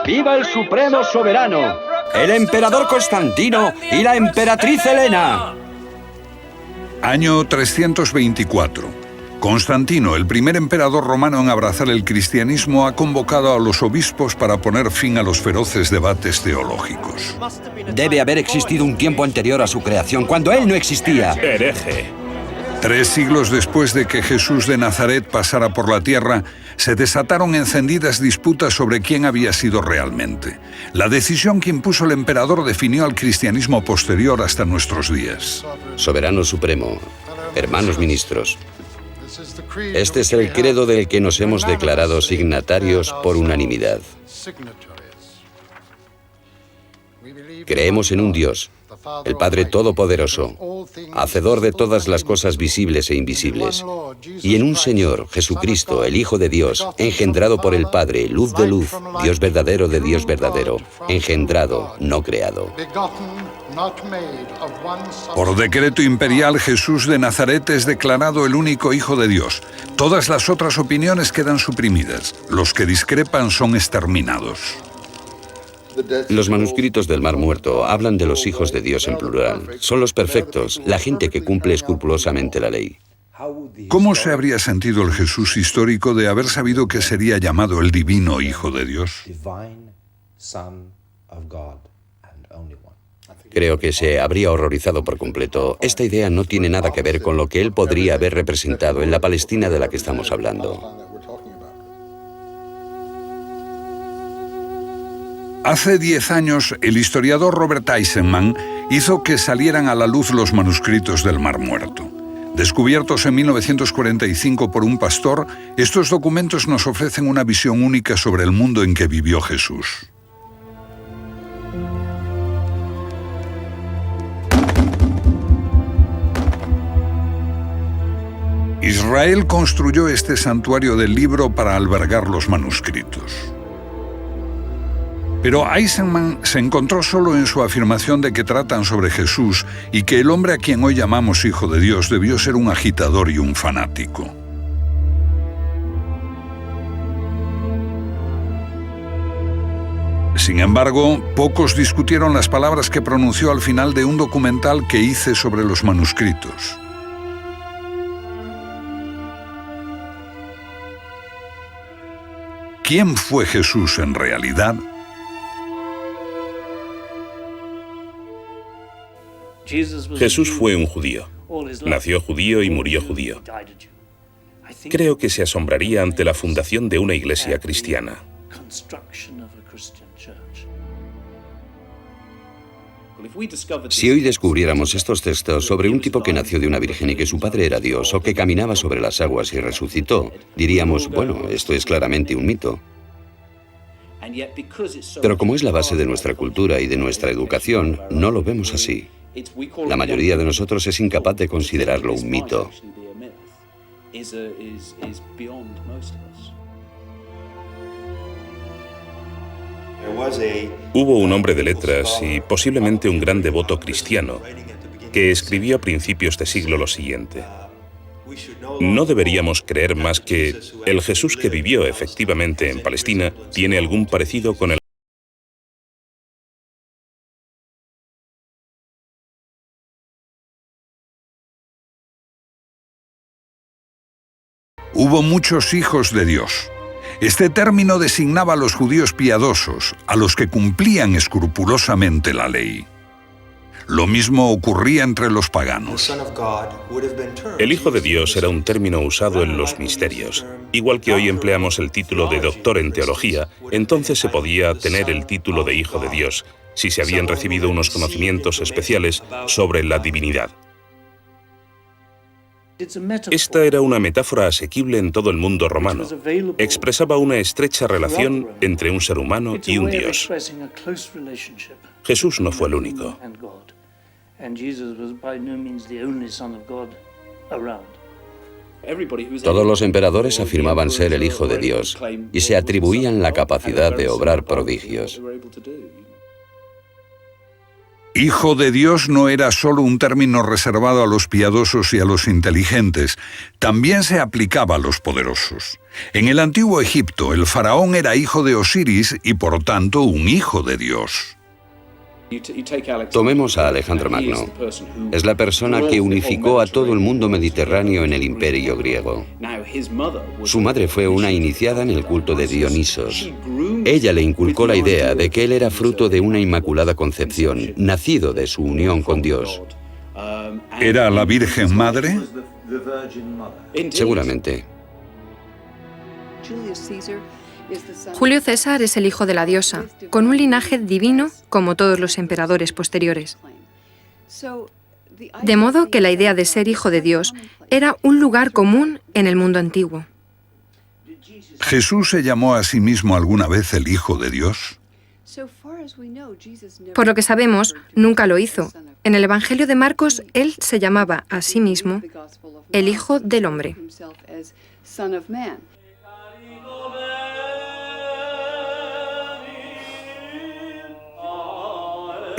¡Viva el Supremo Soberano! ¡El emperador Constantino y la emperatriz Helena! Año 324. Constantino, el primer emperador romano en abrazar el cristianismo, ha convocado a los obispos para poner fin a los feroces debates teológicos. Debe haber existido un tiempo anterior a su creación, cuando él no existía. Hereje. 3 siglos después de que Jesús de Nazaret pasara por la tierra, se desataron encendidas disputas sobre quién había sido realmente. La decisión que impuso el emperador definió al cristianismo posterior hasta nuestros días. Soberano Supremo, hermanos ministros, este es el credo del que nos hemos declarado signatarios por unanimidad. Creemos en un Dios, el Padre Todopoderoso, hacedor de todas las cosas visibles e invisibles, y en un Señor, Jesucristo, el Hijo de Dios, engendrado por el Padre, luz de luz, Dios verdadero de Dios verdadero, engendrado, no creado. Por decreto imperial, Jesús de Nazaret es declarado el único Hijo de Dios. Todas las otras opiniones quedan suprimidas. Los que discrepan son exterminados. Los manuscritos del Mar Muerto hablan de los hijos de Dios en plural. Son los perfectos, la gente que cumple escrupulosamente la ley. ¿Cómo se habría sentido el Jesús histórico de haber sabido que sería llamado el divino Hijo de Dios? Creo que se habría horrorizado por completo. Esta idea no tiene nada que ver con lo que él podría haber representado en la Palestina de la que estamos hablando. Hace 10 años, el historiador Robert Eisenman hizo que salieran a la luz los manuscritos del Mar Muerto. Descubiertos en 1945 por un pastor, estos documentos nos ofrecen una visión única sobre el mundo en que vivió Jesús. Israel construyó este santuario del libro para albergar los manuscritos. Pero Eisenman se encontró solo en su afirmación de que tratan sobre Jesús y que el hombre a quien hoy llamamos Hijo de Dios debió ser un agitador y un fanático. Sin embargo, pocos discutieron las palabras que pronunció al final de un documental que hice sobre los manuscritos. ¿Quién fue Jesús en realidad? Jesús fue un judío. Nació judío y murió judío. Creo que se asombraría ante la fundación de una iglesia cristiana. Si hoy descubriéramos estos textos sobre un tipo que nació de una virgen y que su padre era Dios, o que caminaba sobre las aguas y resucitó, diríamos, bueno, esto es claramente un mito. Pero como es la base de nuestra cultura y de nuestra educación, no lo vemos así. La mayoría de nosotros es incapaz de considerarlo un mito. Hubo un hombre de letras y posiblemente un gran devoto cristiano que escribió a principios de siglo lo siguiente: no deberíamos creer más que el Jesús que vivió efectivamente en Palestina tiene algún parecido con el Hubo muchos hijos de Dios. Este término designaba a los judíos piadosos, a los que cumplían escrupulosamente la ley. Lo mismo ocurría entre los paganos. El Hijo de Dios era un término usado en los misterios. Igual que hoy empleamos el título de doctor en teología, entonces se podía tener el título de Hijo de Dios, si se habían recibido unos conocimientos especiales sobre la divinidad. Esta era una metáfora asequible en todo el mundo romano. Expresaba una estrecha relación entre un ser humano y un Dios. Jesús no fue el único. Todos los emperadores afirmaban ser el Hijo de Dios y se atribuían la capacidad de obrar prodigios. Hijo de Dios no era solo un término reservado a los piadosos y a los inteligentes, también se aplicaba a los poderosos. En el antiguo Egipto, el faraón era hijo de Osiris y por tanto un hijo de Dios. Tomemos a Alejandro Magno. Es la persona que unificó a todo el mundo mediterráneo en el imperio griego. Su madre fue una iniciada en el culto de Dionisos. Ella le inculcó la idea de que él era fruto de una inmaculada concepción, nacido de su unión con Dios. ¿Era la Virgen Madre? Seguramente. Julio César es el hijo de la diosa, con un linaje divino como todos los emperadores posteriores. De modo que la idea de ser hijo de Dios era un lugar común en el mundo antiguo. ¿Jesús se llamó a sí mismo alguna vez el Hijo de Dios? Por lo que sabemos, nunca lo hizo. En el Evangelio de Marcos, él se llamaba a sí mismo el Hijo del Hombre.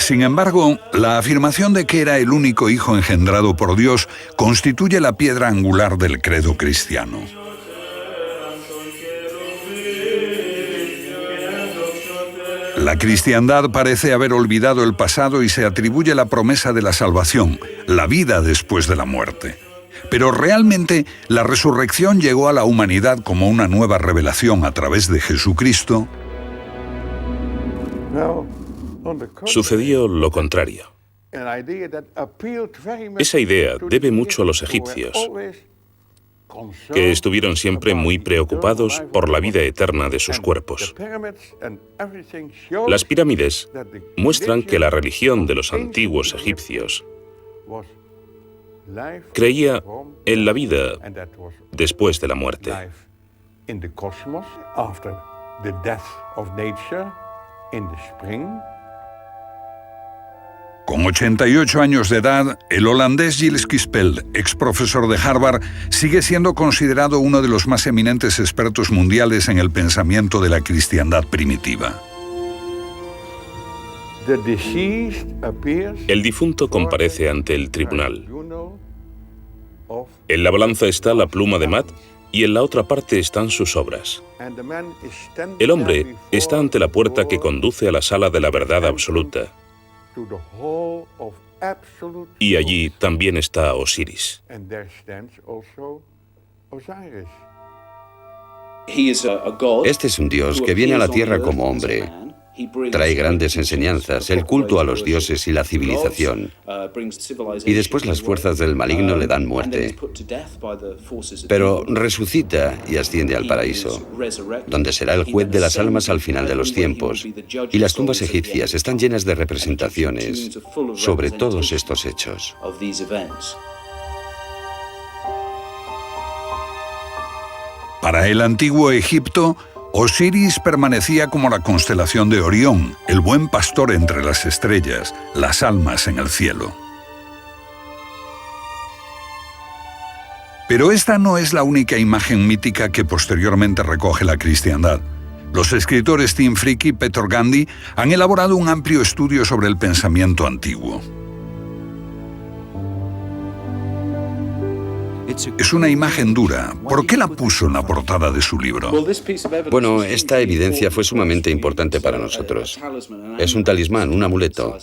Sin embargo, la afirmación de que era el único hijo engendrado por Dios constituye la piedra angular del credo cristiano. La cristiandad parece haber olvidado el pasado y se atribuye la promesa de la salvación, la vida después de la muerte. Pero realmente la resurrección llegó a la humanidad como una nueva revelación a través de Jesucristo. Sucedió lo contrario. Esa idea debe mucho a los egipcios, que estuvieron siempre muy preocupados por la vida eterna de sus cuerpos. Las pirámides muestran que la religión de los antiguos egipcios creía en la vida después de la muerte. Con 88 años de edad, el holandés Gilles Quispel, ex profesor de Harvard, sigue siendo considerado uno de los más eminentes expertos mundiales en el pensamiento de la cristiandad primitiva. El difunto comparece ante el tribunal. En la balanza está la pluma de Matt y en la otra parte están sus obras. El hombre está ante la puerta que conduce a la sala de la verdad absoluta. Y allí también está Osiris. Este es un Dios que viene a la tierra como hombre. Trae grandes enseñanzas, el culto a los dioses y la civilización. Y después las fuerzas del maligno le dan muerte. Pero resucita y asciende al paraíso, donde será el juez de las almas al final de los tiempos. Y las tumbas egipcias están llenas de representaciones sobre todos estos hechos. Para el antiguo Egipto, Osiris permanecía como la constelación de Orión, el buen pastor entre las estrellas, las almas en el cielo. Pero esta no es la única imagen mítica que posteriormente recoge la cristiandad. Los escritores Tim Frick y Peter Gandhi han elaborado un amplio estudio sobre el pensamiento antiguo. Es una imagen dura. ¿Por qué la puso en la portada de su libro? Bueno, esta evidencia fue sumamente importante para nosotros. Es un talismán, un amuleto.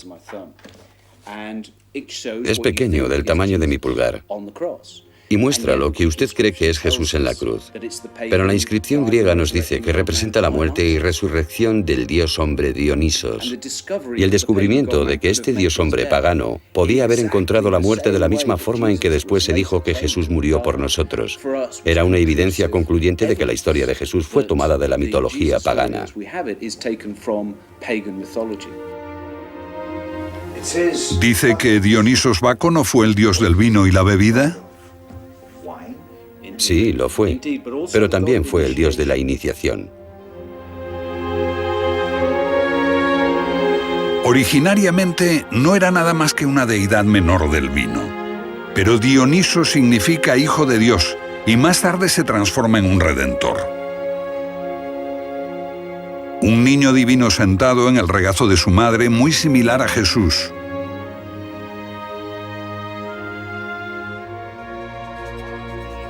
Es pequeño, del tamaño de mi pulgar. Y muestra lo que usted cree que es Jesús en la cruz. Pero la inscripción griega nos dice que representa la muerte y resurrección del dios hombre Dionisos. Y el descubrimiento de que este dios hombre pagano podía haber encontrado la muerte de la misma forma en que después se dijo que Jesús murió por nosotros. Era una evidencia concluyente de que la historia de Jesús fue tomada de la mitología pagana. ¿Dice que Dionisos Baco no fue el dios del vino y la bebida? Sí, lo fue, pero también fue el dios de la iniciación. Originariamente no era nada más que una deidad menor del vino. Pero Dioniso significa hijo de Dios y más tarde se transforma en un redentor. Un niño divino sentado en el regazo de su madre, muy similar a Jesús.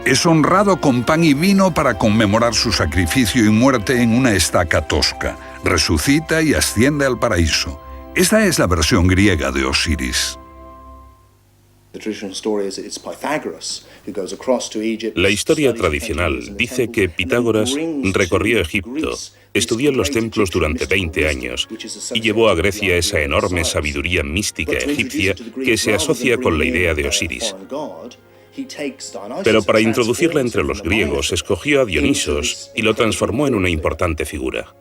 Es honrado con pan y vino para conmemorar su sacrificio y muerte en una estaca tosca. Resucita y asciende al paraíso. Esta es la versión griega de Osiris. La historia tradicional dice que Pitágoras recorrió Egipto, estudió en los templos durante 20 años y llevó a Grecia esa enorme sabiduría mística egipcia que se asocia con la idea de Osiris. Pero para introducirla entre los griegos, escogió a Dionisos y lo transformó en una importante figura.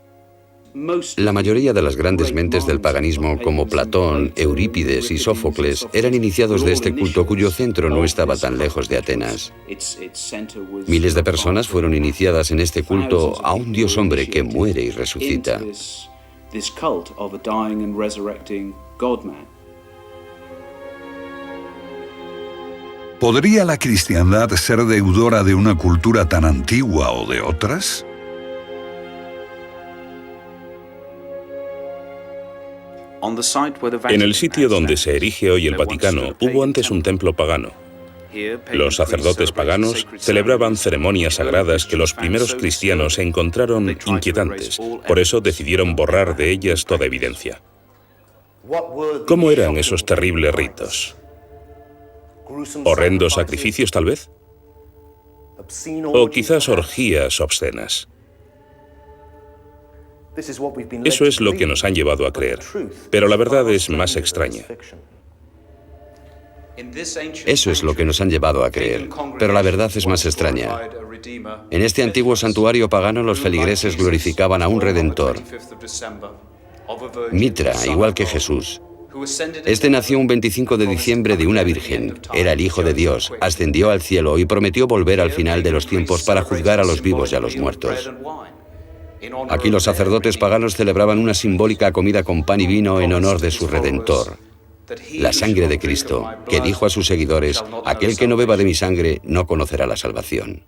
La mayoría de las grandes mentes del paganismo, como Platón, Eurípides y Sófocles, eran iniciados de este culto cuyo centro no estaba tan lejos de Atenas. Miles de personas fueron iniciadas en este culto a un dios hombre que muere y resucita. ¿Podría la cristiandad ser deudora de una cultura tan antigua o de otras? En el sitio donde se erige hoy el Vaticano, hubo antes un templo pagano. Los sacerdotes paganos celebraban ceremonias sagradas que los primeros cristianos encontraron inquietantes, por eso decidieron borrar de ellas toda evidencia. ¿Cómo eran esos terribles ritos? ¿Horrendos sacrificios, tal vez? ¿O quizás orgías obscenas? Eso es lo que nos han llevado a creer, pero la verdad es más extraña. Eso es lo que nos han llevado a creer, pero la verdad es más extraña. En este antiguo santuario pagano los feligreses glorificaban a un Redentor, Mitra, igual que Jesús. Este nació un 25 de diciembre de una virgen, era el Hijo de Dios, ascendió al cielo y prometió volver al final de los tiempos para juzgar a los vivos y a los muertos. Aquí los sacerdotes paganos celebraban una simbólica comida con pan y vino en honor de su Redentor, la sangre de Cristo, que dijo a sus seguidores: aquel que no beba de mi sangre no conocerá la salvación.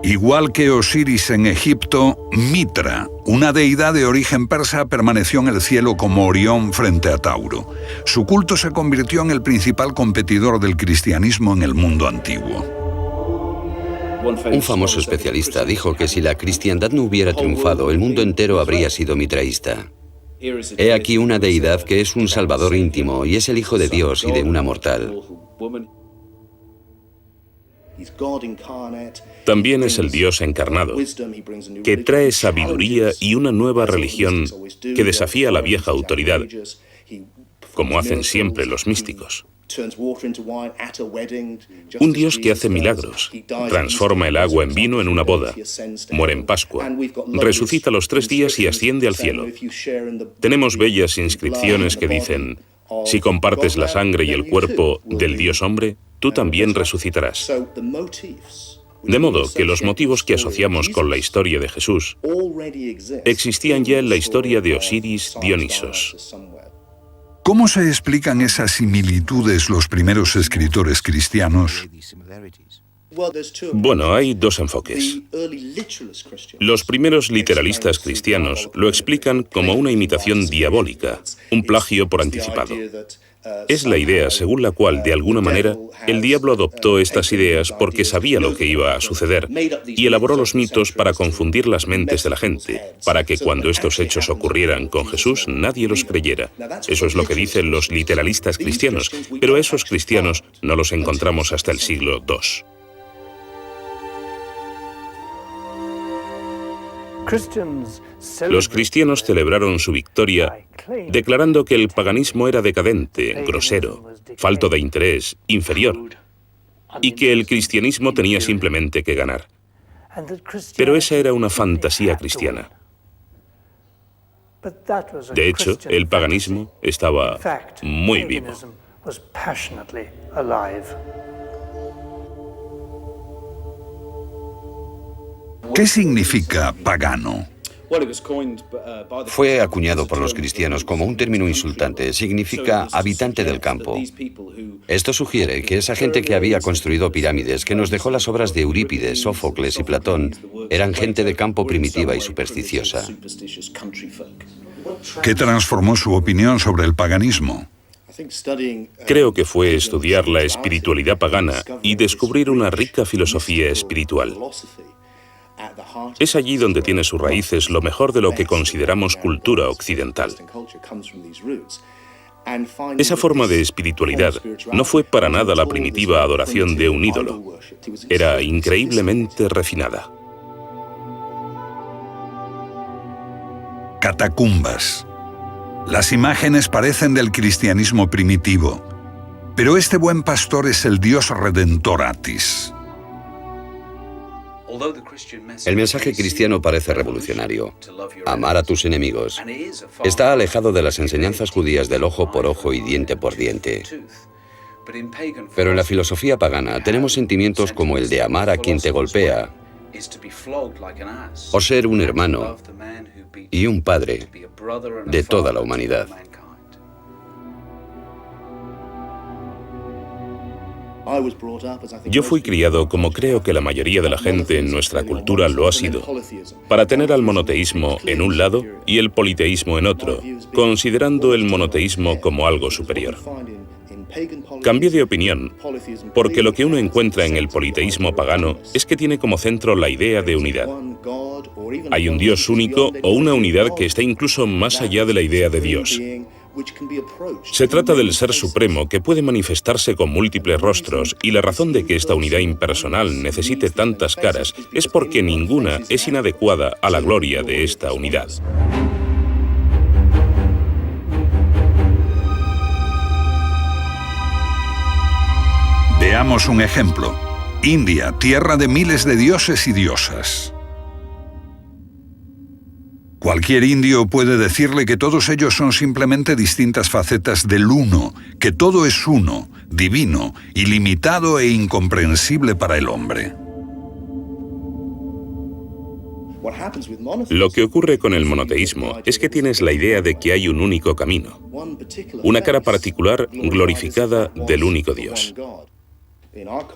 Igual que Osiris en Egipto, Mitra, una deidad de origen persa, permaneció en el cielo como Orión frente a Tauro. Su culto se convirtió en el principal competidor del cristianismo en el mundo antiguo. Un famoso especialista dijo que si la cristiandad no hubiera triunfado, el mundo entero habría sido mitraísta. He aquí una deidad que es un salvador íntimo y es el Hijo de Dios y de una mortal. También es el Dios encarnado, que trae sabiduría y una nueva religión que desafía la vieja autoridad, como hacen siempre los místicos. Un Dios que hace milagros, transforma el agua en vino en una boda, muere en Pascua, resucita a los 3 días y asciende al cielo. Tenemos bellas inscripciones que dicen: si compartes la sangre y el cuerpo del Dios hombre, tú también resucitarás. De modo que los motivos que asociamos con la historia de Jesús existían ya en la historia de Osiris Dionisos. ¿Cómo se explican esas similitudes los primeros escritores cristianos? Bueno, hay 2 enfoques. Los primeros literalistas cristianos lo explican como una imitación diabólica, un plagio por anticipado. Es la idea según la cual, de alguna manera, el diablo adoptó estas ideas porque sabía lo que iba a suceder y elaboró los mitos para confundir las mentes de la gente, para que cuando estos hechos ocurrieran con Jesús nadie los creyera. Eso es lo que dicen los literalistas cristianos, pero esos cristianos no los encontramos hasta el siglo II. Los cristianos celebraron su victoria declarando que el paganismo era decadente, grosero, falto de interés, inferior, y que el cristianismo tenía simplemente que ganar. Pero esa era una fantasía cristiana. De hecho, el paganismo estaba muy vivo. ¿Qué significa pagano? Fue acuñado por los cristianos como un término insultante. Significa habitante del campo. Esto sugiere que esa gente que había construido pirámides, que nos dejó las obras de Eurípides, Sófocles y Platón, eran gente de campo primitiva y supersticiosa. ¿Qué transformó su opinión sobre el paganismo? Creo que fue estudiar la espiritualidad pagana y descubrir una rica filosofía espiritual. Es allí donde tiene sus raíces lo mejor de lo que consideramos cultura occidental. Esa forma de espiritualidad no fue para nada la primitiva adoración de un ídolo. Era increíblemente refinada. Catacumbas. Las imágenes parecen del cristianismo primitivo, pero este buen pastor es el Dios redentor Atis. El mensaje cristiano parece revolucionario. Amar a tus enemigos. Está alejado de las enseñanzas judías del ojo por ojo y diente por diente. Pero en la filosofía pagana tenemos sentimientos como el de amar a quien te golpea, o ser un hermano y un padre de toda la humanidad. Yo fui criado, como creo que la mayoría de la gente en nuestra cultura lo ha sido, para tener al monoteísmo en un lado y el politeísmo en otro, considerando el monoteísmo como algo superior. Cambié de opinión, porque lo que uno encuentra en el politeísmo pagano es que tiene como centro la idea de unidad. Hay un Dios único o una unidad que está incluso más allá de la idea de Dios. Se trata del Ser Supremo que puede manifestarse con múltiples rostros, y la razón de que esta unidad impersonal necesite tantas caras es porque ninguna es inadecuada a la gloria de esta unidad. Veamos un ejemplo. India, tierra de miles de dioses y diosas. Cualquier indio puede decirle que todos ellos son simplemente distintas facetas del uno, que todo es uno, divino, ilimitado e incomprensible para el hombre. Lo que ocurre con el monoteísmo es que tienes la idea de que hay un único camino, una cara particular glorificada del único Dios.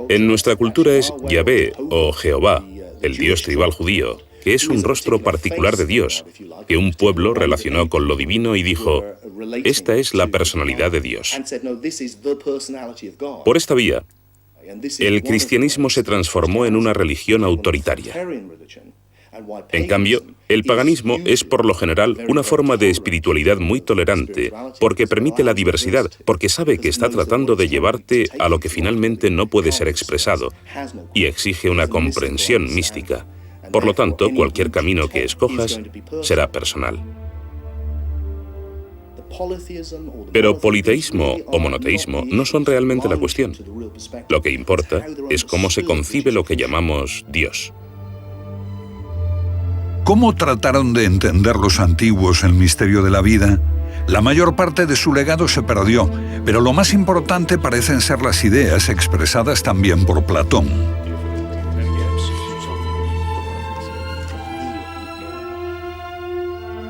En nuestra cultura es Yahvé o Jehová, el Dios tribal judío, que es un rostro particular de Dios, que un pueblo relacionó con lo divino y dijo, esta es la personalidad de Dios. Por esta vía, el cristianismo se transformó en una religión autoritaria. En cambio, el paganismo es por lo general una forma de espiritualidad muy tolerante, porque permite la diversidad, porque sabe que está tratando de llevarte a lo que finalmente no puede ser expresado, y exige una comprensión mística. Por lo tanto, cualquier camino que escojas será personal. Pero politeísmo o monoteísmo no son realmente la cuestión. Lo que importa es cómo se concibe lo que llamamos Dios. ¿Cómo trataron de entender los antiguos el misterio de la vida? La mayor parte de su legado se perdió, pero lo más importante parecen ser las ideas expresadas también por Platón.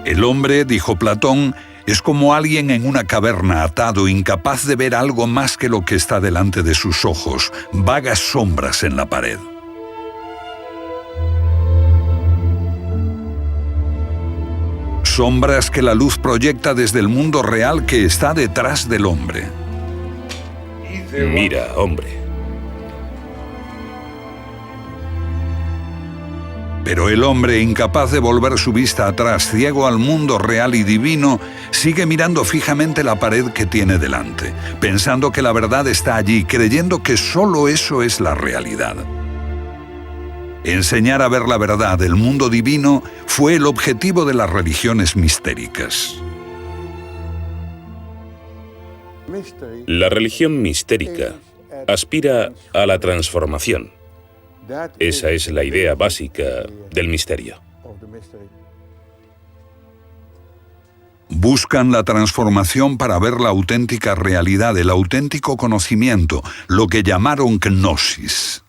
El hombre, dijo Platón, es como alguien en una caverna atado, incapaz de ver algo más que lo que está delante de sus ojos, vagas sombras en la pared. Sombras que la luz proyecta desde el mundo real que está detrás del hombre. Mira, hombre. Pero el hombre, incapaz de volver su vista atrás, ciego al mundo real y divino, sigue mirando fijamente la pared que tiene delante, pensando que la verdad está allí, creyendo que solo eso es la realidad. Enseñar a ver la verdad del mundo divino fue el objetivo de las religiones mistéricas. La religión mistérica aspira a la transformación. Esa es la idea básica del misterio. Buscan la transformación para ver la auténtica realidad, el auténtico conocimiento, lo que llamaron gnosis.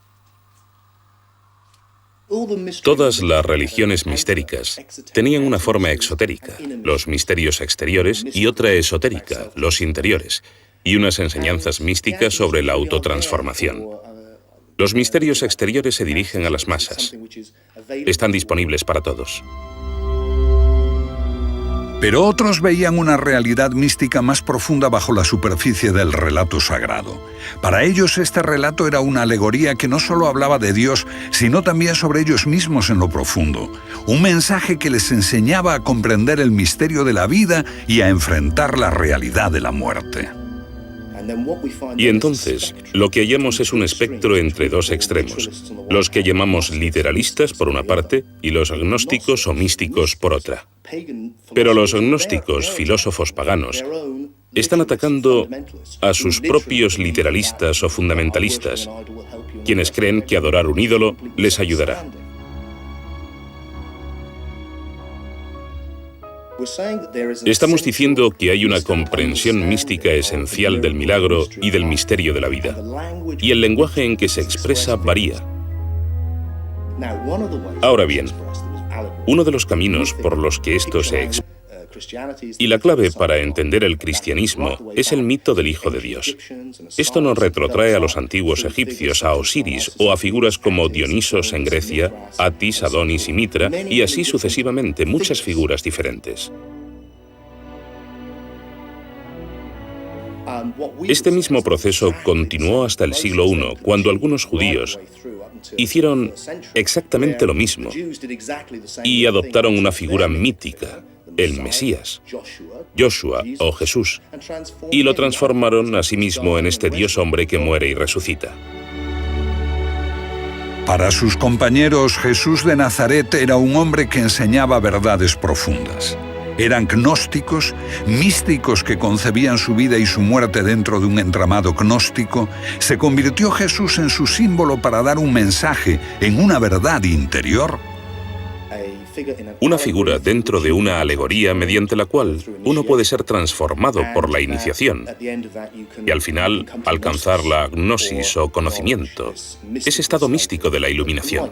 Todas las religiones mistéricas tenían una forma exotérica, los misterios exteriores, y otra esotérica, los interiores, y unas enseñanzas místicas sobre la autotransformación. Los misterios exteriores se dirigen a las masas. Están disponibles para todos. Pero otros veían una realidad mística más profunda bajo la superficie del relato sagrado. Para ellos este relato era una alegoría que no solo hablaba de Dios, sino también sobre ellos mismos en lo profundo. Un mensaje que les enseñaba a comprender el misterio de la vida y a enfrentar la realidad de la muerte. Y entonces, lo que hallamos es un espectro entre dos extremos, los que llamamos literalistas por una parte y los gnósticos o místicos por otra. Pero los gnósticos, filósofos paganos, están atacando a sus propios literalistas o fundamentalistas, quienes creen que adorar un ídolo les ayudará. Estamos diciendo que hay una comprensión mística esencial del milagro y del misterio de la vida, y el lenguaje en que se expresa varía. Ahora bien, uno de los caminos por los que esto se expresa, y la clave para entender el cristianismo, es el mito del Hijo de Dios. Esto nos retrotrae a los antiguos egipcios, a Osiris o a figuras como Dionisos en Grecia, Atis, Adonis y Mitra, y así sucesivamente, muchas figuras diferentes. Este mismo proceso continuó hasta el siglo I, cuando algunos judíos hicieron exactamente lo mismo y adoptaron una figura mítica, el Mesías, Joshua o Jesús, y lo transformaron a sí mismo en este Dios hombre que muere y resucita. Para sus compañeros, Jesús de Nazaret era un hombre que enseñaba verdades profundas. Eran gnósticos, místicos que concebían su vida y su muerte dentro de un entramado gnóstico. Se convirtió Jesús en su símbolo para dar un mensaje en una verdad interior. Una figura dentro de una alegoría mediante la cual uno puede ser transformado por la iniciación y al final alcanzar la gnosis o conocimiento, ese estado místico de la iluminación.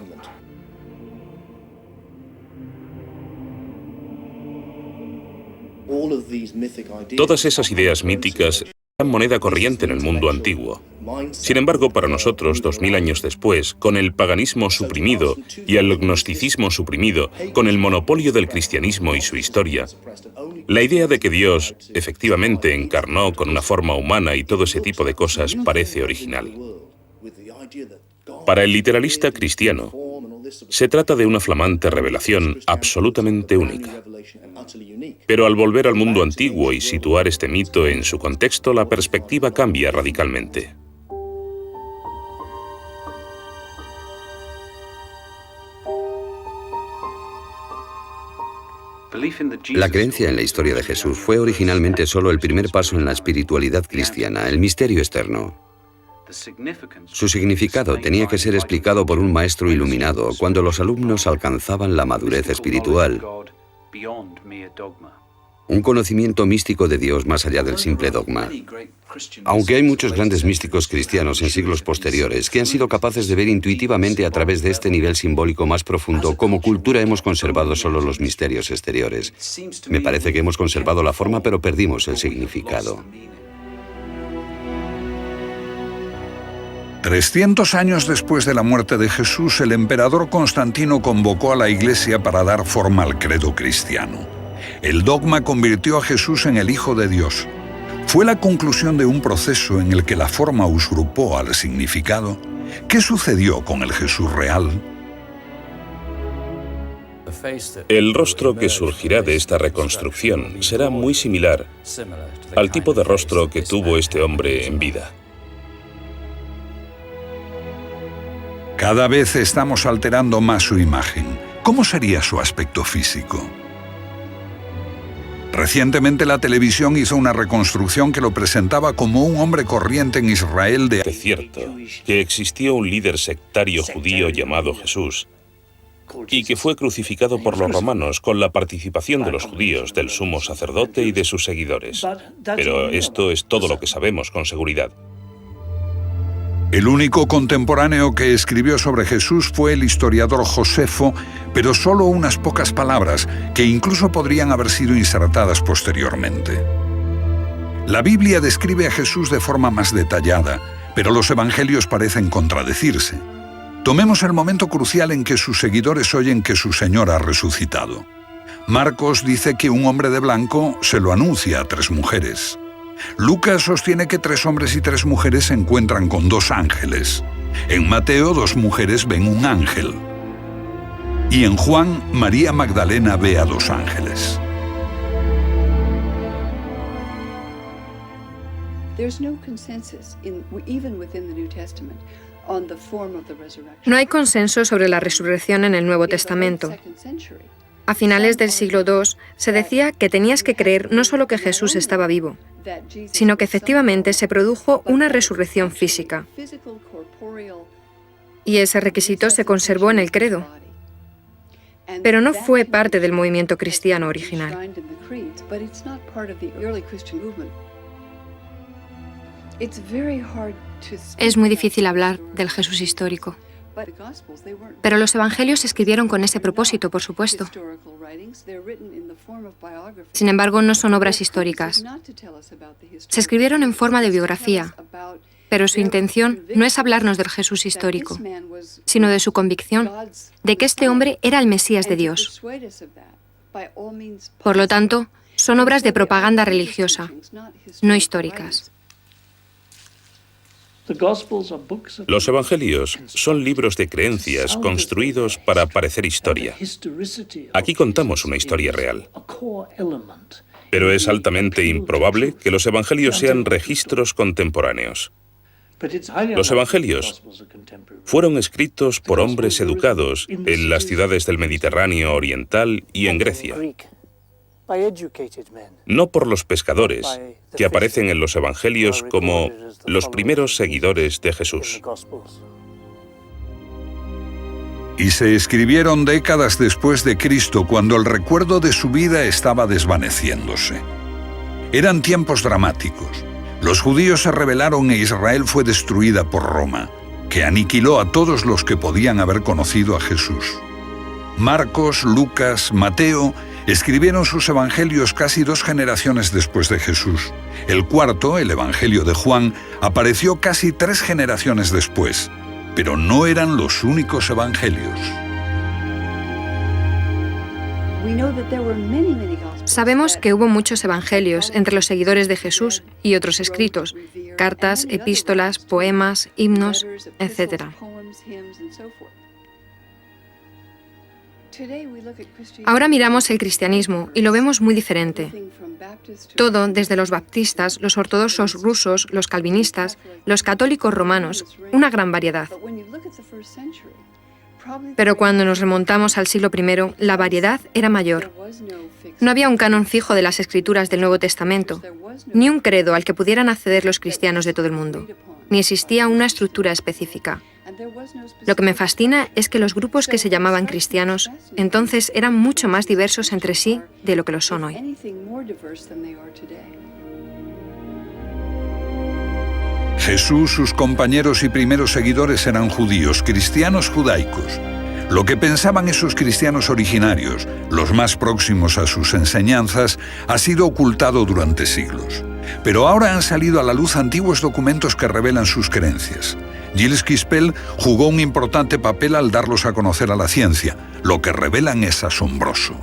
Todas esas ideas míticas eran moneda corriente en el mundo antiguo. Sin embargo, para nosotros, 2000 años después, con el paganismo suprimido y el gnosticismo suprimido, con el monopolio del cristianismo y su historia, la idea de que Dios efectivamente encarnó con una forma humana y todo ese tipo de cosas parece original. Para el literalista cristiano, se trata de una flamante revelación absolutamente única. Pero al volver al mundo antiguo y situar este mito en su contexto, la perspectiva cambia radicalmente. La creencia en la historia de Jesús fue originalmente solo el primer paso en la espiritualidad cristiana, el misterio externo. Su significado tenía que ser explicado por un maestro iluminado cuando los alumnos alcanzaban la madurez espiritual. Un conocimiento místico de Dios más allá del simple dogma. Aunque hay muchos grandes místicos cristianos en siglos posteriores que han sido capaces de ver intuitivamente a través de este nivel simbólico más profundo, como cultura hemos conservado solo los misterios exteriores. Me parece que hemos conservado la forma, pero perdimos el significado. 300 años después de la muerte de Jesús, el emperador Constantino convocó a la Iglesia para dar forma al credo cristiano. El dogma convirtió a Jesús en el Hijo de Dios. Fue la conclusión de un proceso en el que la forma usurpó al significado. ¿Qué sucedió con el Jesús real? El rostro que surgirá de esta reconstrucción será muy similar al tipo de rostro que tuvo este hombre en vida. Cada vez estamos alterando más su imagen. ¿Cómo sería su aspecto físico? Recientemente la televisión hizo una reconstrucción que lo presentaba como un hombre corriente en Israel de... Es cierto que existió un líder sectario judío llamado Jesús y que fue crucificado por los romanos con la participación de los judíos, del sumo sacerdote y de sus seguidores. Pero esto es todo lo que sabemos con seguridad. El único contemporáneo que escribió sobre Jesús fue el historiador Josefo, pero solo unas pocas palabras, que incluso podrían haber sido insertadas posteriormente. La Biblia describe a Jesús de forma más detallada, pero los evangelios parecen contradecirse. Tomemos el momento crucial en que sus seguidores oyen que su Señor ha resucitado. Marcos dice que un hombre de blanco se lo anuncia a 3 mujeres. Lucas sostiene que 3 hombres y 3 mujeres se encuentran con 2 ángeles. En Mateo, 2 mujeres ven un ángel. Y en Juan, María Magdalena ve a 2 ángeles. No hay consenso sobre la resurrección en el Nuevo Testamento. A finales del siglo II se decía que tenías que creer no solo que Jesús estaba vivo, sino que efectivamente se produjo una resurrección física. Y ese requisito se conservó en el credo, pero no fue parte del movimiento cristiano original. Es muy difícil hablar del Jesús histórico. Pero los evangelios se escribieron con ese propósito, por supuesto. Sin embargo, no son obras históricas. Se escribieron en forma de biografía, pero su intención no es hablarnos del Jesús histórico, sino de su convicción de que este hombre era el Mesías de Dios. Por lo tanto, son obras de propaganda religiosa, no históricas. Los evangelios son libros de creencias construidos para parecer historia. Aquí contamos una historia real. Pero es altamente improbable que los evangelios sean registros contemporáneos. Los evangelios fueron escritos por hombres educados en las ciudades del Mediterráneo oriental y en Grecia. No por los pescadores, que aparecen en los evangelios como los primeros seguidores de Jesús. Y se escribieron décadas después de Cristo, cuando el recuerdo de su vida estaba desvaneciéndose. Eran tiempos dramáticos. Los judíos se rebelaron e Israel fue destruida por Roma, que aniquiló a todos los que podían haber conocido a Jesús. Marcos, Lucas, Mateo escribieron sus evangelios casi 2 generaciones después de Jesús. El cuarto, el Evangelio de Juan, apareció casi 3 generaciones después, pero no eran los únicos evangelios. Sabemos que hubo muchos evangelios entre los seguidores de Jesús y otros escritos, cartas, epístolas, poemas, himnos, etc. Ahora miramos el cristianismo y lo vemos muy diferente. Todo, desde los baptistas, los ortodoxos rusos, los calvinistas, los católicos romanos, una gran variedad. Pero cuando nos remontamos al siglo I, la variedad era mayor. No había un canon fijo de las escrituras del Nuevo Testamento, ni un credo al que pudieran acceder los cristianos de todo el mundo, ni existía una estructura específica. Lo que me fascina es que los grupos que se llamaban cristianos entonces eran mucho más diversos entre sí de lo que lo son hoy. Jesús, sus compañeros y primeros seguidores eran judíos, cristianos judaicos. Lo que pensaban esos cristianos originarios, los más próximos a sus enseñanzas, ha sido ocultado durante siglos. Pero ahora han salido a la luz antiguos documentos que revelan sus creencias. Gilles Quispel jugó un importante papel al darlos a conocer a la ciencia. Lo que revelan es asombroso.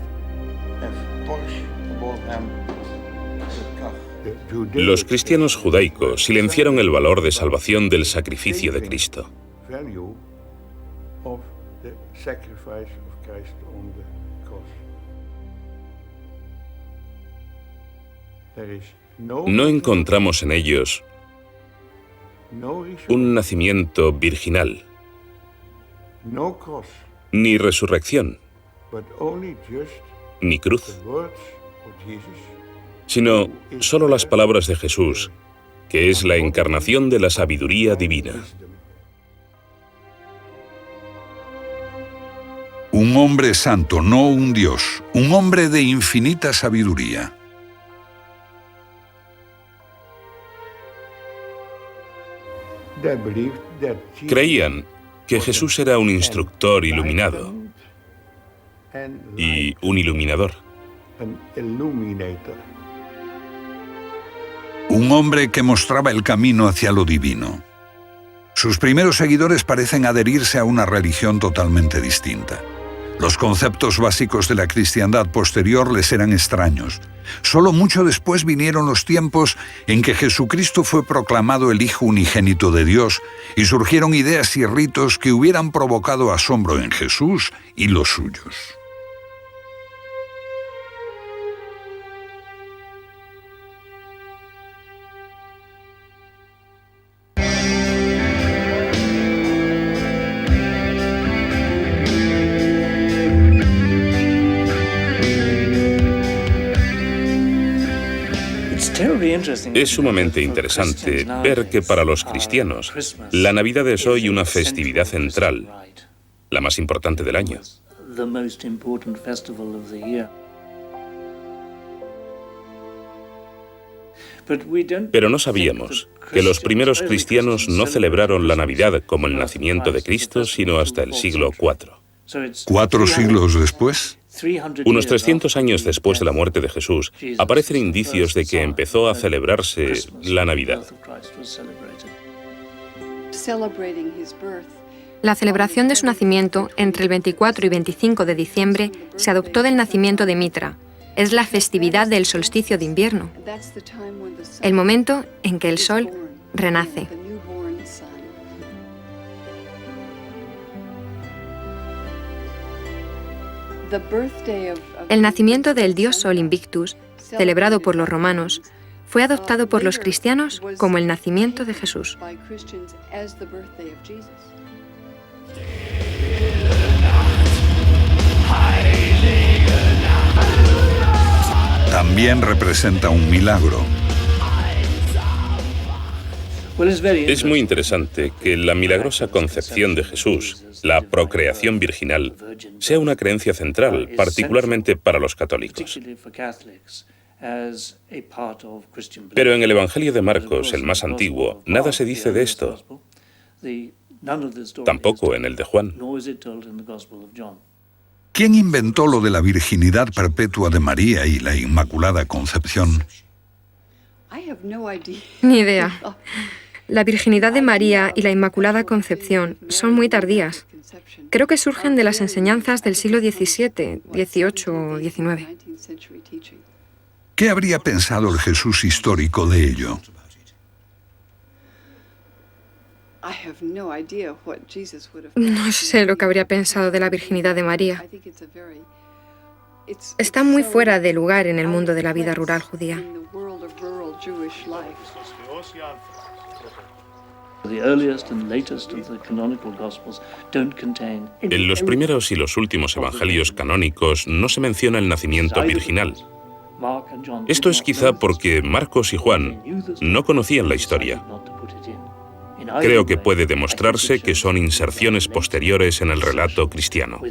Los cristianos judaicos silenciaron el valor de salvación del sacrificio de Cristo. No encontramos en ellos un nacimiento virginal, ni resurrección, ni cruz, sino solo las palabras de Jesús, que es la encarnación de la sabiduría divina. Un hombre santo, no un Dios, un hombre de infinita sabiduría. Creían que Jesús era un instructor iluminado y un iluminador. Un hombre que mostraba el camino hacia lo divino. Sus primeros seguidores parecen adherirse a una religión totalmente distinta. Los conceptos básicos de la cristiandad posterior les eran extraños. Solo mucho después vinieron los tiempos en que Jesucristo fue proclamado el Hijo unigénito de Dios y surgieron ideas y ritos que hubieran provocado asombro en Jesús y los suyos. Es sumamente interesante ver que para los cristianos la Navidad es hoy una festividad central, la más importante del año. Pero no sabíamos que los primeros cristianos no celebraron la Navidad como el nacimiento de Cristo, sino hasta el siglo IV. 4 siglos después, Unos 300 años después de la muerte de Jesús, aparecen indicios de que empezó a celebrarse la Navidad. La celebración de su nacimiento, entre el 24 y 25 de diciembre, se adoptó del nacimiento de Mitra. Es la festividad del solsticio de invierno, el momento en que el sol renace. El nacimiento del dios Sol Invictus, celebrado por los romanos, fue adoptado por los cristianos como el nacimiento de Jesús. también representa un milagro. Es muy interesante que la milagrosa concepción de Jesús, la procreación virginal, sea una creencia central, particularmente para los católicos. Pero en el Evangelio de Marcos, el más antiguo, nada se dice de esto. Tampoco en el de Juan. ¿Quién inventó lo de la virginidad perpetua de María y la Inmaculada Concepción? Ni idea. La virginidad de María y la Inmaculada Concepción son muy tardías. Creo que surgen de las enseñanzas del siglo XVII, XVIII o XIX. ¿Qué habría pensado el Jesús histórico de ello? No sé lo que habría pensado de la virginidad de María. Está muy fuera de lugar en el mundo de la vida rural judía. En los primeros y los últimos evangelios canónicos no se menciona el nacimiento virginal. Esto es quizá porque Marcos y Juan no conocían la historia. Creo que puede demostrarse que son inserciones posteriores en el relato cristiano.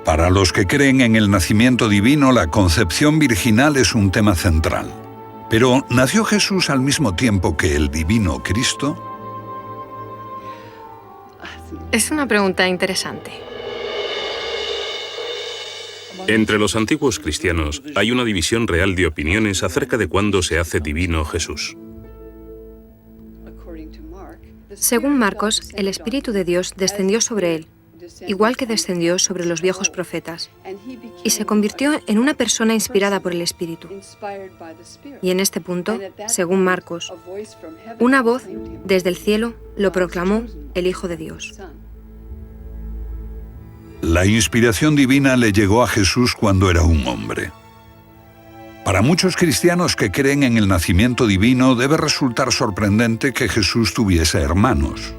Para los que creen en el nacimiento divino, la concepción virginal es un tema central. Pero, ¿nació Jesús al mismo tiempo que el divino Cristo? Es una pregunta interesante. Entre los antiguos cristianos hay una división real de opiniones acerca de cuándo se hace divino Jesús. Según Marcos, el Espíritu de Dios descendió sobre él, igual que descendió sobre los viejos profetas, y se convirtió en una persona inspirada por el Espíritu. Y en este punto, según Marcos, una voz desde el cielo lo proclamó el Hijo de Dios. La inspiración divina le llegó a Jesús cuando era un hombre. Para muchos cristianos que creen en el nacimiento divino, debe resultar sorprendente que Jesús tuviese hermanos.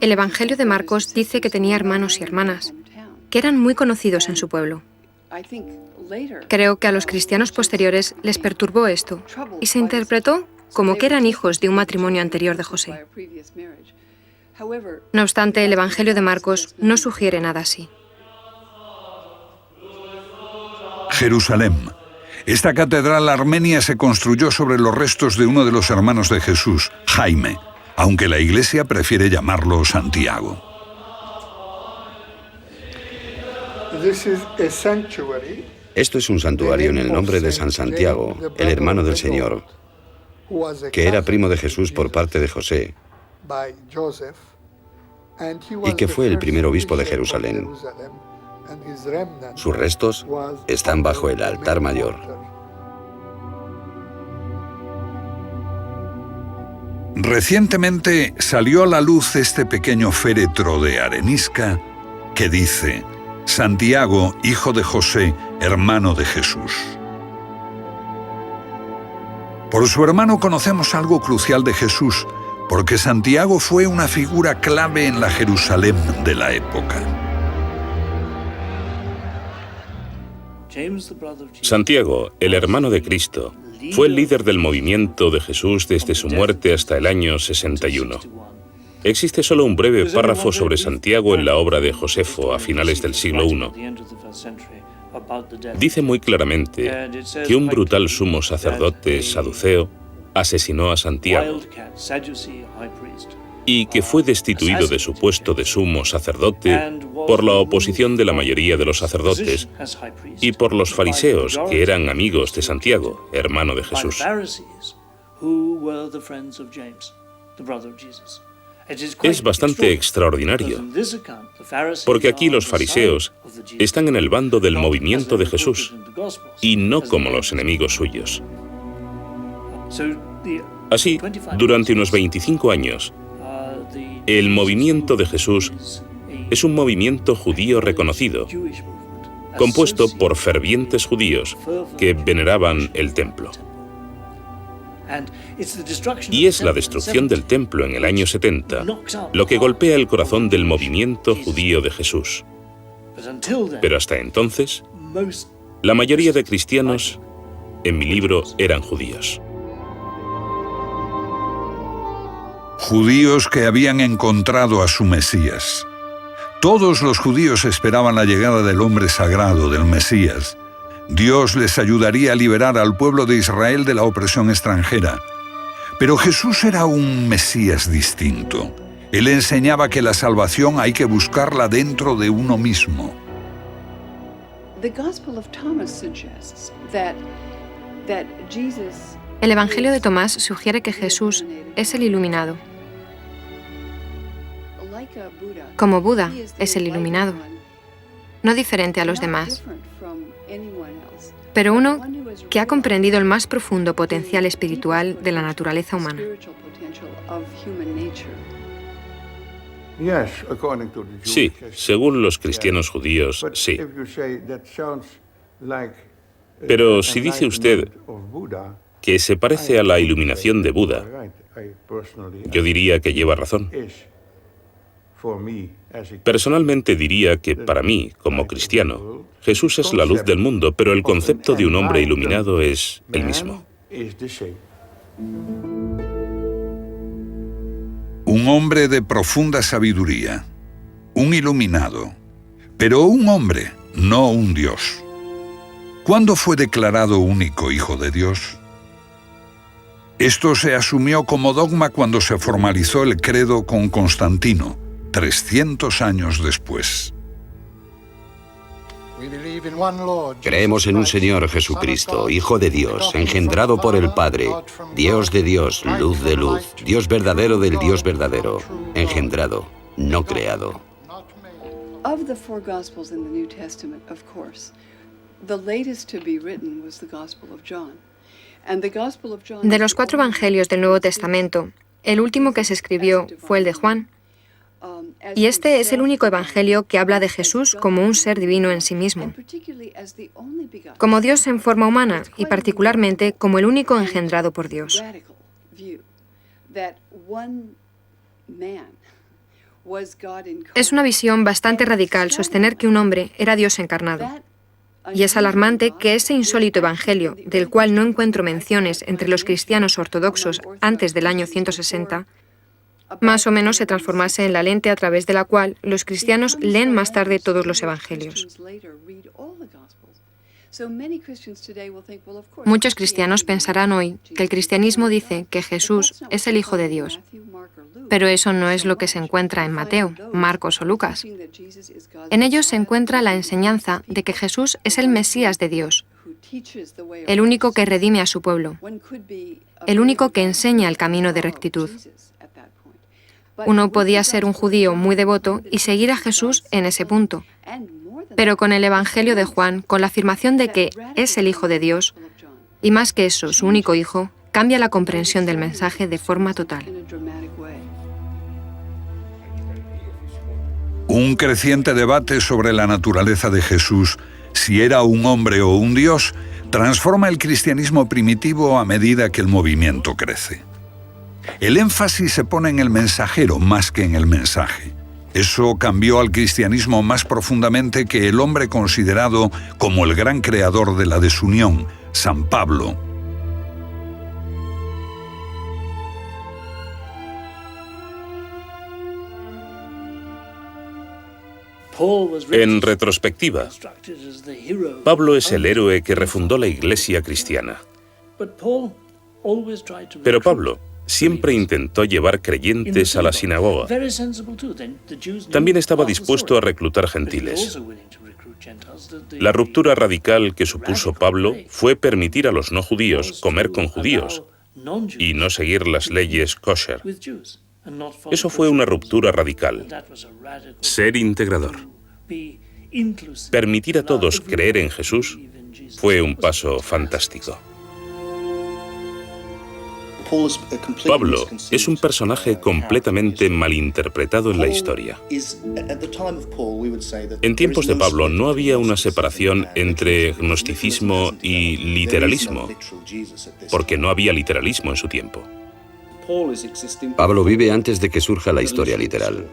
El Evangelio de Marcos dice que tenía hermanos y hermanas, que eran muy conocidos en su pueblo. Creo que a los cristianos posteriores les perturbó esto y se interpretó como que eran hijos de un matrimonio anterior de José. No obstante, el Evangelio de Marcos no sugiere nada así. Jerusalén. Esta catedral armenia se construyó sobre los restos de uno de los hermanos de Jesús, Jaime, aunque la Iglesia prefiere llamarlo Santiago. Esto es un santuario en el nombre de San Santiago, el hermano del Señor. que era primo de Jesús por parte de José y que fue el primer obispo de Jerusalén. Sus restos están bajo el altar mayor. Recientemente salió a la luz este pequeño féretro de arenisca que dice: Santiago, hijo de José, hermano de Jesús. Por su hermano conocemos algo crucial de Jesús, porque Santiago fue una figura clave en la Jerusalén de la época. Santiago, el hermano de Cristo, fue el líder del movimiento de Jesús desde su muerte hasta el año 61. Existe solo un breve párrafo sobre Santiago en la obra de Josefo a finales del siglo I. Dice muy claramente que un brutal sumo sacerdote saduceo asesinó a Santiago y que fue destituido de su puesto de sumo sacerdote por la oposición de la mayoría de los sacerdotes y por los fariseos, que eran amigos de Santiago, hermano de Jesús. Es bastante extraordinario, porque aquí los fariseos están en el bando del movimiento de Jesús y no como los enemigos suyos. Así, durante unos 25 años, el movimiento de Jesús es un movimiento judío reconocido, compuesto por fervientes judíos que veneraban el templo. Y es la destrucción del templo en el año 70 lo que golpea el corazón del movimiento judío de Jesús. Pero hasta entonces, la mayoría de cristianos en mi libro eran judíos. Judíos que habían encontrado a su Mesías. Todos los judíos esperaban la llegada del hombre sagrado, del Mesías. Dios les ayudaría a liberar al pueblo de Israel de la opresión extranjera. Pero Jesús era un Mesías distinto. Él enseñaba que la salvación hay que buscarla dentro de uno mismo. El Evangelio de Tomás sugiere que Jesús es el iluminado. Como Buda es el iluminado, no diferente a los demás, pero uno que ha comprendido el más profundo potencial espiritual de la naturaleza humana. Sí, según los cristianos judíos, sí. Pero si dice usted que se parece a la iluminación de Buda, yo diría que lleva razón. Personalmente diría que para mí, como cristiano, Jesús es la luz del mundo, pero el concepto de un hombre iluminado es el mismo. Un hombre de profunda sabiduría, un iluminado, pero un hombre, no un Dios. ¿Cuándo fue declarado único Hijo de Dios? Esto se asumió como dogma cuando se formalizó el credo con Constantino, 300 años después. Creemos en un Señor Jesucristo, Hijo de Dios, engendrado por el Padre, Dios de Dios, luz de luz, Dios verdadero del Dios verdadero, engendrado, no creado. Of the four Gospels in the New Testament, of course, the latest to be written was the Gospel of John. And the Gospel of John. De los 4 evangelios del Nuevo Testamento, el último que se escribió fue el de Juan. Y este es el único evangelio que habla de Jesús como un ser divino en sí mismo, como Dios en forma humana y particularmente como el único engendrado por Dios. Es una visión bastante radical sostener que un hombre era Dios encarnado. Y es alarmante que ese insólito evangelio, del cual no encuentro menciones entre los cristianos ortodoxos antes del año 160, más o menos se transformase en la lente a través de la cual los cristianos leen más tarde todos los evangelios. Muchos cristianos pensarán hoy que el cristianismo dice que Jesús es el Hijo de Dios, pero eso no es lo que se encuentra en Mateo, Marcos o Lucas. En ellos se encuentra la enseñanza de que Jesús es el Mesías de Dios, el único que redime a su pueblo, el único que enseña el camino de rectitud. Uno podía ser un judío muy devoto y seguir a Jesús en ese punto, pero con el Evangelio de Juan, con la afirmación de que es el Hijo de Dios, y más que eso, su único Hijo, cambia la comprensión del mensaje de forma total. Un creciente debate sobre la naturaleza de Jesús, si era un hombre o un Dios, transforma el cristianismo primitivo a medida que el movimiento crece. El énfasis se pone en el mensajero más que en el mensaje. Eso cambió al cristianismo más profundamente que el hombre considerado como el gran creador de la desunión, San Pablo. En retrospectiva, Pablo es el héroe que refundó la Iglesia cristiana. Pero Pablo siempre intentó llevar creyentes a la sinagoga. También estaba dispuesto a reclutar gentiles. La ruptura radical que supuso Pablo fue permitir a los no judíos comer con judíos y no seguir las leyes kosher. Eso fue una ruptura radical. Ser integrador. Permitir a todos creer en Jesús fue un paso fantástico. Pablo es un personaje completamente malinterpretado en la historia. En tiempos de Pablo no había una separación entre gnosticismo y literalismo, porque no había literalismo en su tiempo. Pablo vive antes de que surja la historia literal.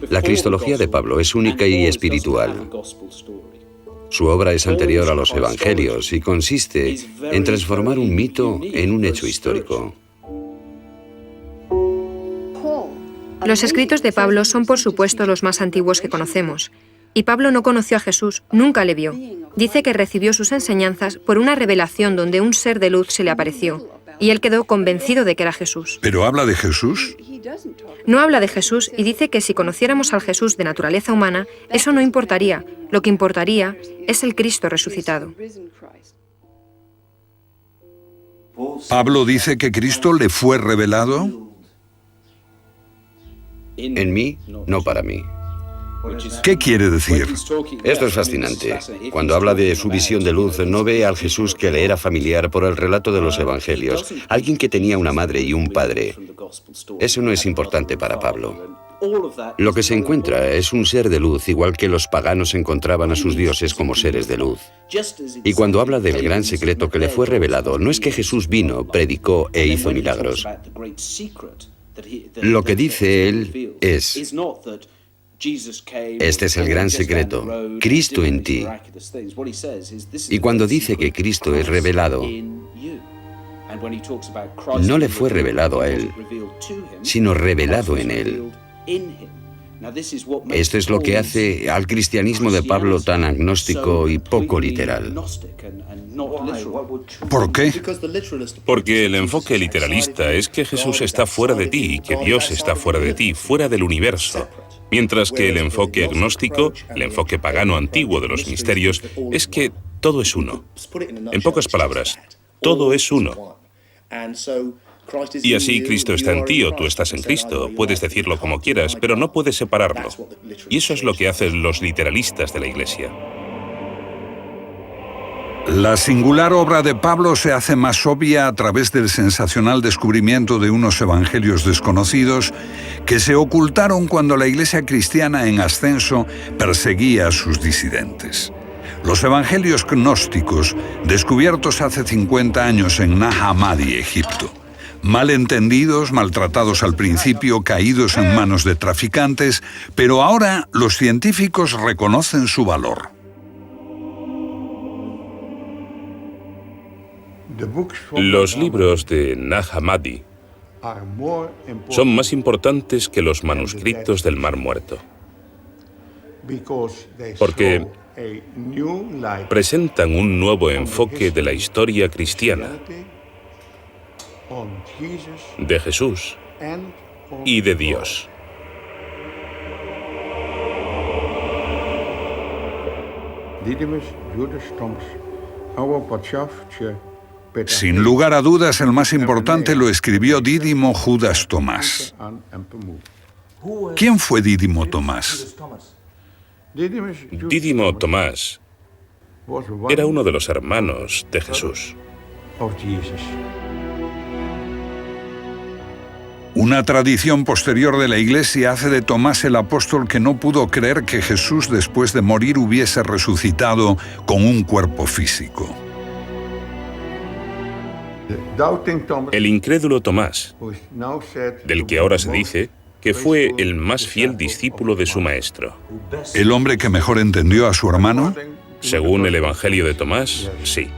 La cristología de Pablo es única y espiritual. Su obra es anterior a los evangelios y consiste en transformar un mito en un hecho histórico. Los escritos de Pablo son, por supuesto, los más antiguos que conocemos. Y Pablo no conoció a Jesús, nunca le vio. Dice que recibió sus enseñanzas por una revelación donde un ser de luz se le apareció, y él quedó convencido de que era Jesús. ¿Pero habla de Jesús? No habla de Jesús y dice que si conociéramos al Jesús de naturaleza humana, eso no importaría. Lo que importaría es el Cristo resucitado. ¿Pablo dice que Cristo le fue revelado? En mí, no para mí. ¿Qué quiere decir? Esto es fascinante. Cuando habla de su visión de luz, no ve al Jesús que le era familiar por el relato de los evangelios, alguien que tenía una madre y un padre. Eso no es importante para Pablo. Lo que se encuentra es un ser de luz, igual que los paganos encontraban a sus dioses como seres de luz. Y cuando habla del gran secreto que le fue revelado, no es que Jesús vino, predicó e hizo milagros. Lo que dice él es: este es el gran secreto, Cristo en ti. Y cuando dice que Cristo es revelado, no le fue revelado a él, sino revelado en él. Esto es lo que hace al cristianismo de Pablo tan agnóstico y poco literal. ¿Por qué? Porque el enfoque literalista es que Jesús está fuera de ti y que Dios está fuera de ti, fuera del universo. Mientras que el enfoque agnóstico, el enfoque pagano antiguo de los misterios, es que todo es uno. En pocas palabras, todo es uno. Y así Cristo está en ti o tú estás en Cristo. Puedes decirlo como quieras, pero no puedes separarlo. Y eso es lo que hacen los literalistas de la Iglesia. La singular obra de Pablo se hace más obvia a través del sensacional descubrimiento de unos evangelios desconocidos que se ocultaron cuando la Iglesia cristiana en ascenso perseguía a sus disidentes. Los evangelios gnósticos, descubiertos hace 50 años en Nag Hammadi, Egipto. Mal entendidos, maltratados al principio, caídos en manos de traficantes, pero ahora los científicos reconocen su valor. Los libros de Nag Hammadi son más importantes que los manuscritos del Mar Muerto, porque presentan un nuevo enfoque de la historia cristiana, de Jesús y de Dios. Sin lugar a dudas, el más importante lo escribió Dídimo Judas Tomás. ¿Quién fue Dídimo Tomás? Dídimo Tomás era uno de los hermanos de Jesús. Una tradición posterior de la Iglesia hace de Tomás el apóstol que no pudo creer que Jesús después de morir hubiese resucitado con un cuerpo físico. El incrédulo Tomás, del que ahora se dice que fue el más fiel discípulo de su maestro. ¿El hombre que mejor entendió a su hermano? Según el Evangelio de Tomás, sí.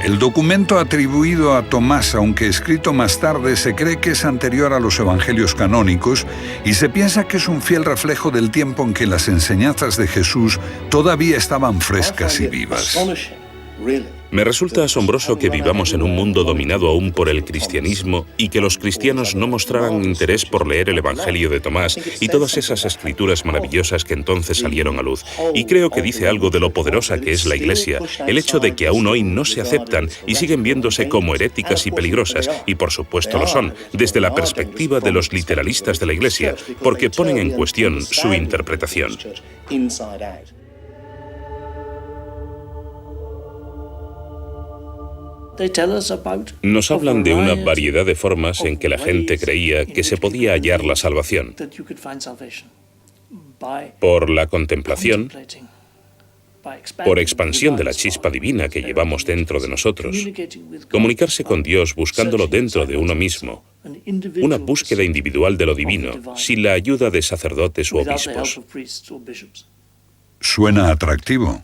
El documento atribuido a Tomás, aunque escrito más tarde, se cree que es anterior a los evangelios canónicos y se piensa que es un fiel reflejo del tiempo en que las enseñanzas de Jesús todavía estaban frescas y vivas. Me resulta asombroso que vivamos en un mundo dominado aún por el cristianismo y que los cristianos no mostraran interés por leer el Evangelio de Tomás y todas esas escrituras maravillosas que entonces salieron a luz. Y creo que dice algo de lo poderosa que es la Iglesia, el hecho de que aún hoy no se aceptan y siguen viéndose como heréticas y peligrosas, y por supuesto lo son, desde la perspectiva de los literalistas de la Iglesia, porque ponen en cuestión su interpretación. Nos hablan de una variedad de formas en que la gente creía que se podía hallar la salvación. Por la contemplación, por expansión de la chispa divina que llevamos dentro de nosotros, comunicarse con Dios buscándolo dentro de uno mismo, una búsqueda individual de lo divino, sin la ayuda de sacerdotes u obispos. Suena atractivo.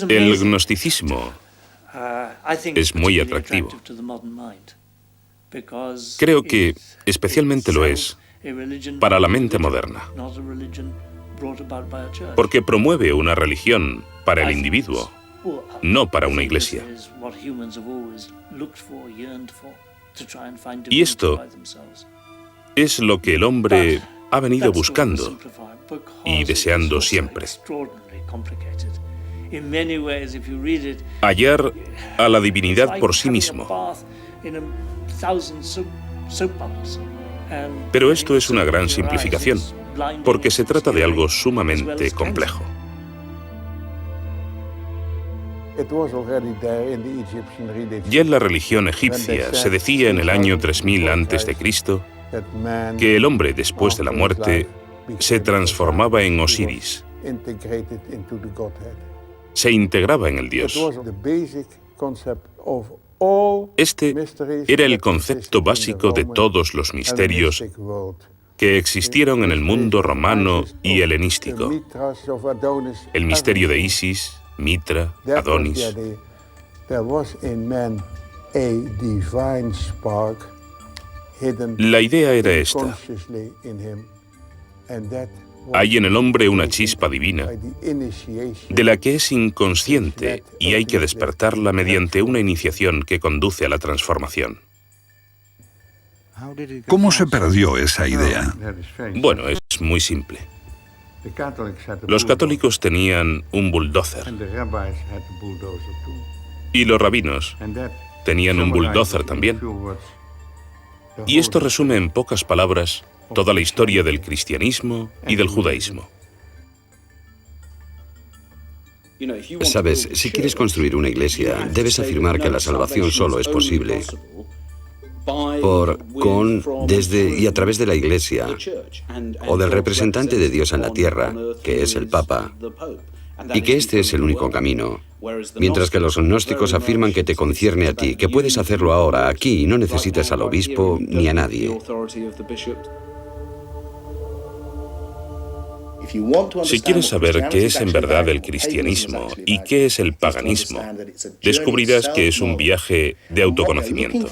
El gnosticismo es muy atractivo. Creo que especialmente lo es para la mente moderna, porque promueve una religión para el individuo, no para una iglesia. Y esto es lo que el hombre ha venido buscando y deseando siempre. Hallar a la divinidad por sí mismo. Pero esto es una gran simplificación, porque se trata de algo sumamente complejo. Ya en la religión egipcia se decía en el año 3000 a.C. que el hombre después de la muerte se transformaba en Osiris, se integraba en el Dios. Este era el concepto básico de todos los misterios que existieron en el mundo romano y helenístico. El misterio de Isis, Mitra, Adonis. La idea era esta. Hay en el hombre una chispa divina de la que es inconsciente y hay que despertarla mediante una iniciación que conduce a la transformación. ¿Cómo se perdió esa idea? Bueno, es muy simple. Los católicos tenían un bulldozer y los rabinos tenían un bulldozer también. Y esto resume en pocas palabras toda la historia del cristianismo y del judaísmo. Sabes, si quieres construir una iglesia, debes afirmar que la salvación solo es posible por, con, desde y a través de la iglesia o del representante de Dios en la tierra, que es el Papa, y que este es el único camino. Mientras que los gnósticos afirman que te concierne a ti, que puedes hacerlo ahora, aquí, y no necesitas al obispo ni a nadie. Si quieres saber qué es en verdad el cristianismo y qué es el paganismo, descubrirás que es un viaje de autoconocimiento.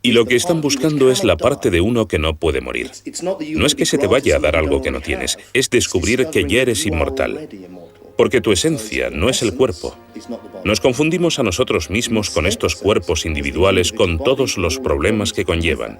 Y lo que están buscando es la parte de uno que no puede morir. No es que se te vaya a dar algo que no tienes, es descubrir que ya eres inmortal. Porque tu esencia no es el cuerpo. Nos confundimos a nosotros mismos con estos cuerpos individuales con todos los problemas que conllevan.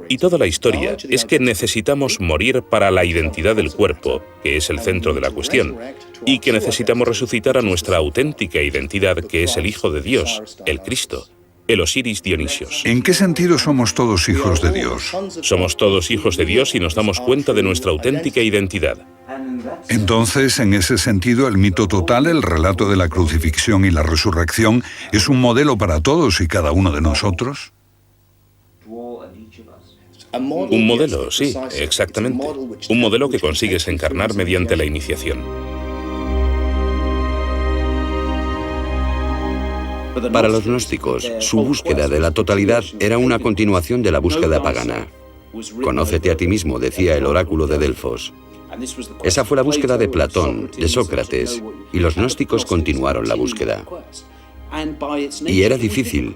Y toda la historia es que necesitamos morir para la identidad del cuerpo, que es el centro de la cuestión, y que necesitamos resucitar a nuestra auténtica identidad, que es el Hijo de Dios, el Cristo, el Osiris Dionisios. ¿En qué sentido somos todos hijos de Dios? Somos todos hijos de Dios y nos damos cuenta de nuestra auténtica identidad. Entonces, en ese sentido, el mito total, el relato de la crucifixión y la resurrección, ¿es un modelo para todos y cada uno de nosotros? Un modelo, sí, exactamente. Un modelo que consigues encarnar mediante la iniciación. Para los gnósticos, su búsqueda de la totalidad era una continuación de la búsqueda pagana. Conócete a ti mismo, decía el oráculo de Delfos. Esa fue la búsqueda de Platón, de Sócrates, y los gnósticos continuaron la búsqueda. Y era difícil.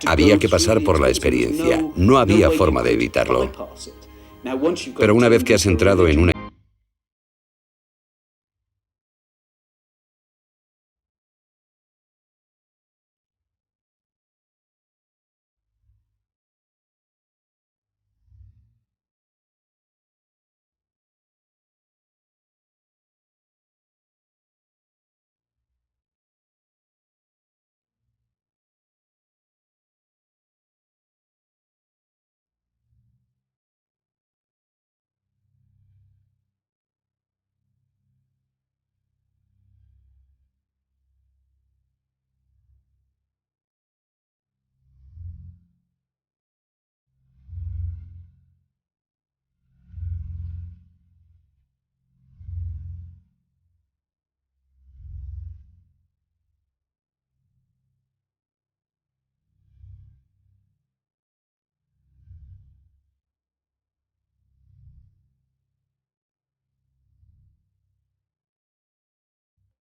Había que pasar por la experiencia, no había forma de evitarlo. Pero una vez que has entrado en una